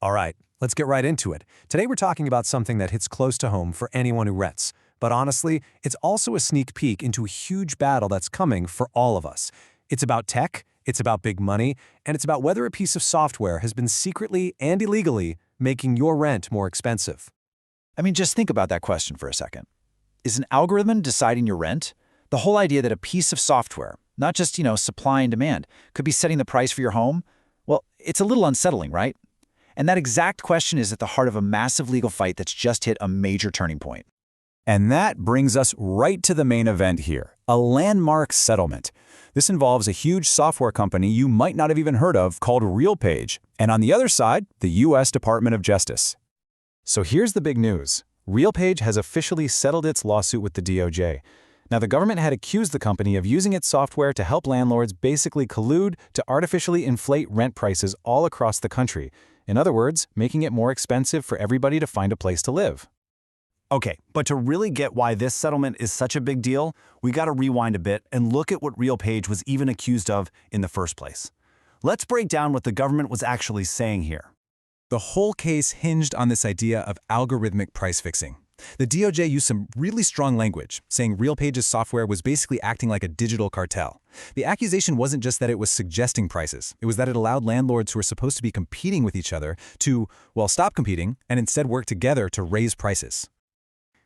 All right, let's get right into it. Today we're talking about something that hits close to home for anyone who rents. But honestly, it's also a sneak peek into a huge battle that's coming for all of us. It's about tech, it's about big money, and it's about whether a piece of software has been secretly and illegally making your rent more expensive. Just think about that question for a second. Is an algorithm deciding your rent? The whole idea that a piece of software, not just, supply and demand, could be setting the price for your home? Well, it's a little unsettling, right? And that exact question is at the heart of a massive legal fight that's just hit a major turning point. And that brings us right to the main event here, a landmark settlement. This involves a huge software company you might not have even heard of called RealPage, and on the other side, the U.S. Department of Justice. So here's the big news. RealPage has officially settled its lawsuit with the DOJ. Now, the government had accused the company of using its software to help landlords basically collude to artificially inflate rent prices all across the country. In other words, making it more expensive for everybody to find a place to live. Okay, but to really get why this settlement is such a big deal, we gotta rewind a bit and look at what RealPage was even accused of in the first place. Let's break down what the government was actually saying here. The whole case hinged on this idea of algorithmic price fixing. The DOJ used some really strong language, saying RealPage's software was basically acting like a digital cartel. The accusation wasn't just that it was suggesting prices, it was that it allowed landlords who were supposed to be competing with each other to, well, stop competing and instead work together to raise prices.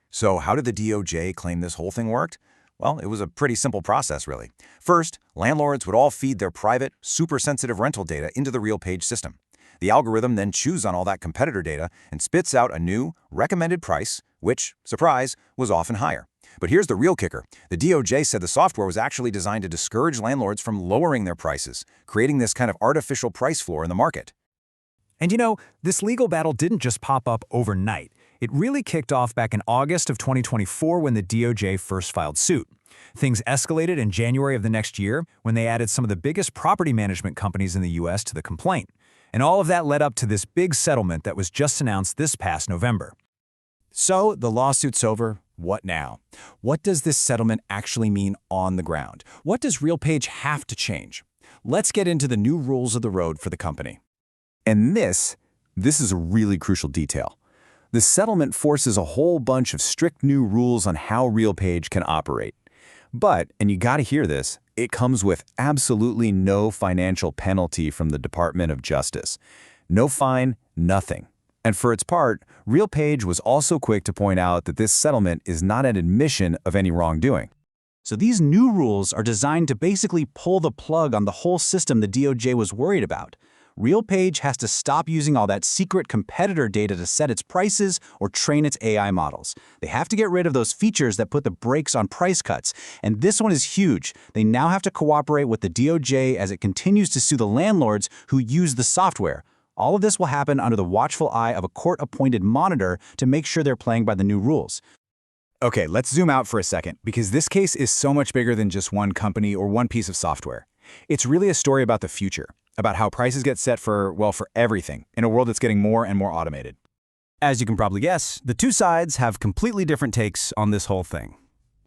So how did the DOJ claim this whole thing worked? Well, it was a pretty simple process, really. First, landlords would all feed their private, super-sensitive rental data into the RealPage system. The algorithm then chews on all that competitor data and spits out a new, recommended price, which, surprise, was often higher. But here's the real kicker. The DOJ said the software was actually designed to discourage landlords from lowering their prices, creating this kind of artificial price floor in the market. And this legal battle didn't just pop up overnight. It really kicked off back in August of 2024 when the DOJ first filed suit. Things escalated in January of the next year when they added some of the biggest property management companies in the U.S. to the complaint. And all of that led up to this big settlement that was just announced this past November. So the lawsuit's over. What now? What does this settlement actually mean on the ground? What does RealPage have to change? Let's get into the new rules of the road for the company. And this is a really crucial detail. The settlement forces a whole bunch of strict new rules on how RealPage can operate. But, and you gotta hear this, it comes with absolutely no financial penalty from the Department of Justice. No fine, nothing. And for its part, RealPage was also quick to point out that this settlement is not an admission of any wrongdoing. So these new rules are designed to basically pull the plug on the whole system the DOJ was worried about. RealPage has to stop using all that secret competitor data to set its prices or train its AI models. They have to get rid of those features that put the brakes on price cuts. And this one is huge. They now have to cooperate with the DOJ as it continues to sue the landlords who use the software. All of this will happen under the watchful eye of a court-appointed monitor to make sure they're playing by the new rules. Okay, let's zoom out for a second, because this case is so much bigger than just one company or one piece of software. It's really a story about the future, about how prices get set for everything, in a world that's getting more and more automated. As you can probably guess, the two sides have completely different takes on this whole thing.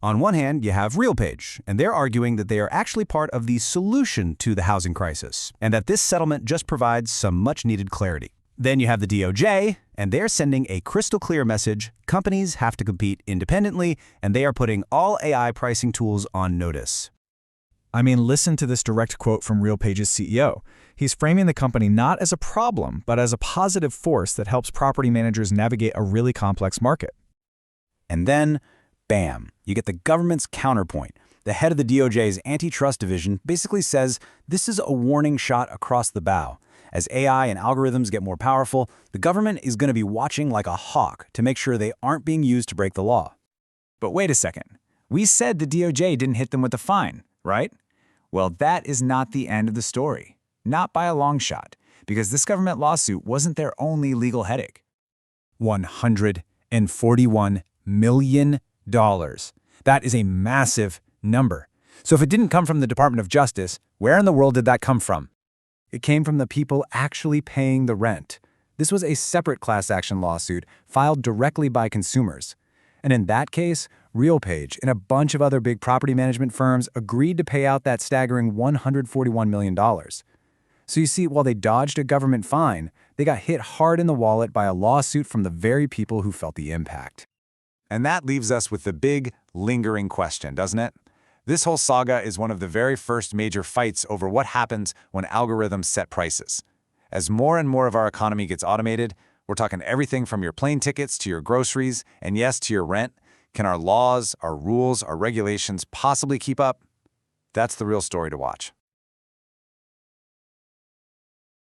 On one hand, you have RealPage, and they're arguing that they are actually part of the solution to the housing crisis, and that this settlement just provides some much-needed clarity. Then you have the DOJ, and they're sending a crystal-clear message: companies have to compete independently, and they are putting all AI pricing tools on notice. Listen to this direct quote from RealPage's CEO. He's framing the company not as a problem, but as a positive force that helps property managers navigate a really complex market. And then, bam, you get the government's counterpoint. The head of the DOJ's Antitrust division basically says this is a warning shot across the bow. As AI and algorithms get more powerful, the government is going to be watching like a hawk to make sure they aren't being used to break the law. But wait a second. We said the DOJ didn't hit them with a fine, right? Well, that is not the end of the story. Not by a long shot, because this government lawsuit wasn't their only legal headache. $141 million. That is a massive number. So if it didn't come from the Department of Justice, where in the world did that come from? It came from the people actually paying the rent. This was a separate class action lawsuit filed directly by consumers. And in that case, RealPage and a bunch of other big property management firms agreed to pay out that staggering $141 million. So you see, while they dodged a government fine, They got hit hard in the wallet by a lawsuit from the very people who felt the impact. And that leaves us with the big, lingering question, doesn't it? This whole saga is one of the very first major fights over what happens when algorithms set prices. As more and more of our economy gets automated, we're talking everything from your plane tickets to your groceries, and yes, to your rent. Can our laws, our rules, our regulations possibly keep up? That's the real story to watch.